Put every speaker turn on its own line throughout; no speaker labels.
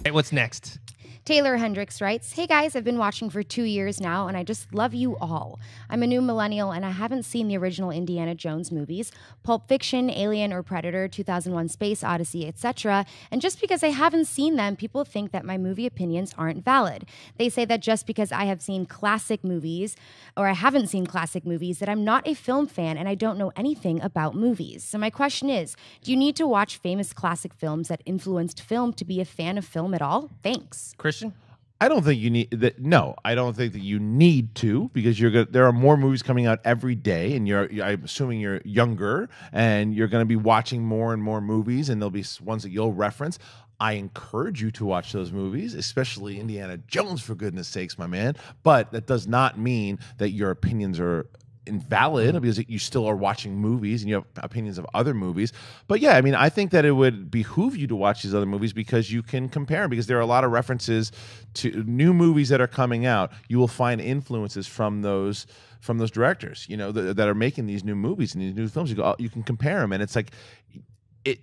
Hey, what's next?
Taylor Hendricks writes, "Hey guys, I've been watching for 2 years now, and I just love you all. I'm a new millennial, and I haven't seen the original Indiana Jones movies, Pulp Fiction, Alien or Predator, 2001 Space Odyssey, etc. And just because I haven't seen them, people think that my movie opinions aren't valid. They say that just because I have seen classic movies, or I haven't seen classic movies, that I'm not a film fan and I don't know anything about movies. So my question is, do you need to watch famous classic films that influenced film to be a fan of film at all? Thanks."
Christian?
I don't think you need that. No, I don't think that you need to, because there are more movies coming out every day, and I'm assuming you're younger and you're going to be watching more and more movies, and there'll be ones that you'll reference. I encourage you to watch those movies, especially Indiana Jones, for goodness sakes, my man. But that does not mean that your opinions are invalid, because you still are watching movies and you have opinions of other movies. But yeah, I mean, I think that it would behoove you to watch these other movies because you can compare them, because there are a lot of references to new movies that are coming out. You will find influences from those directors, you know, that are making these new movies and these new films. You can compare them, and it's like,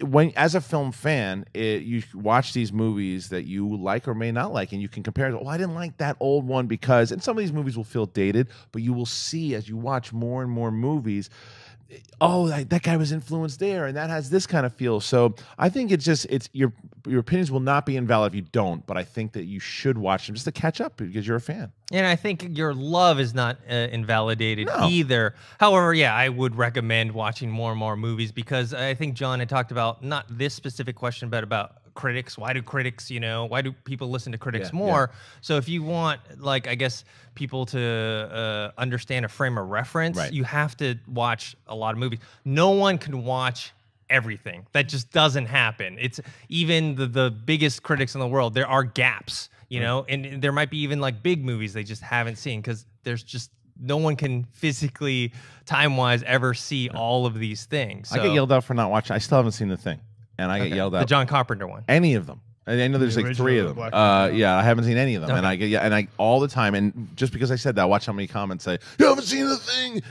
when as a film fan, you watch these movies that you like or may not like, and you can compare it. Oh, I didn't like that old one because, and some of these movies will feel dated, but you will see as you watch more and more movies, oh, that guy was influenced there, and that has this kind of feel. So I think it's your opinions will not be invalid if you don't, but I think that you should watch them just to catch up because you're a fan.
And I think your love is not invalidated either. However, yeah, I would recommend watching more and more movies, because I think John had talked about not this specific question, but about critics. Why do critics, why do people listen to critics more? Yeah. So if you want, like, I guess, people to understand a frame of reference, you have to watch a lot of movies. No one can watch everything. That just doesn't happen. It's even the biggest critics in the world, there are gaps, and there might be even like big movies they just haven't seen, because there's just no one can physically, time-wise, ever see all of these things. So,
I get yelled out for not watching. I still haven't seen The Thing, and I get yelled out.
The John Carpenter one.
Any of them. I know there's like 3 of them. Yeah, I haven't seen any of them, and I get all the time. And just because I said that, watch how many comments say you haven't seen The Thing,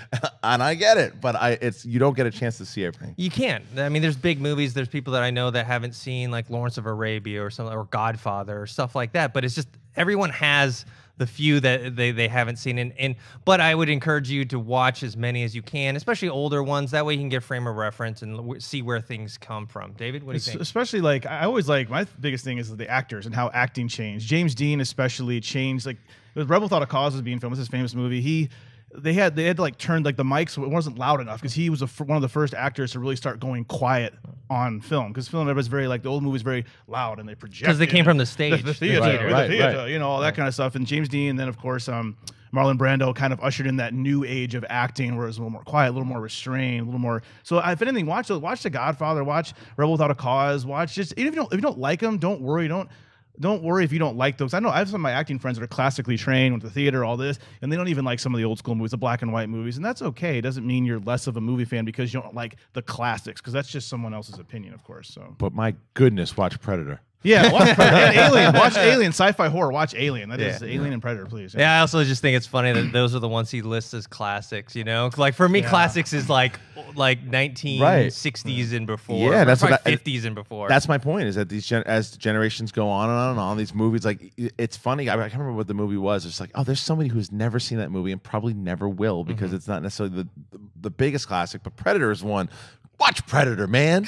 and I get it, but you don't get a chance to see everything.
You can't. I mean, there's big movies. There's people that I know that haven't seen like Lawrence of Arabia or something, or Godfather or stuff like that. But it's just everyone has the few that they haven't seen. But I would encourage you to watch as many as you can, especially older ones. That way you can get frame of reference and see where things come from. David, what do you think?
Especially, like, I always like, my biggest thing is the actors and how acting changed. James Dean especially changed. Like, Rebel Without a Cause was being filmed. This is his famous movie. They had to like turn like the mic so it wasn't loud enough, because he was one of the first actors to really start going quiet on film, because film was very, like, the old movies very loud and they project,
because they came from the stage,
the theater, all that kind of stuff. And James Dean, and then of course Marlon Brando kind of ushered in that new age of acting, where it was a little more quiet, a little more restrained, a little more. So if anything, watch The Godfather, watch Rebel Without a Cause, watch just, even if you don't like them, don't worry, don't worry if you don't like those. I know I have some of my acting friends that are classically trained, went to theater, all this, and they don't even like some of the old school movies, the black and white movies, and that's okay. It doesn't mean you're less of a movie fan because you don't like the classics, because that's just someone else's opinion, of course. So,
but my goodness, watch Predator.
Yeah, watch Predator. And Alien. Watch Alien. Sci-fi horror. Watch Alien. That is Alien and Predator, please.
Yeah, I also just think it's funny that those are the ones he lists as classics. Like, for me, classics is like 1960s and before.
Yeah, that's
what 50s and before.
That's my point. Is that as generations go on and on and on, these movies, like, it's funny. I can't remember what the movie was. It's like, oh, there's somebody who's never seen that movie and probably never will, because it's not necessarily the biggest classic. But Predator is one. Watch Predator, man.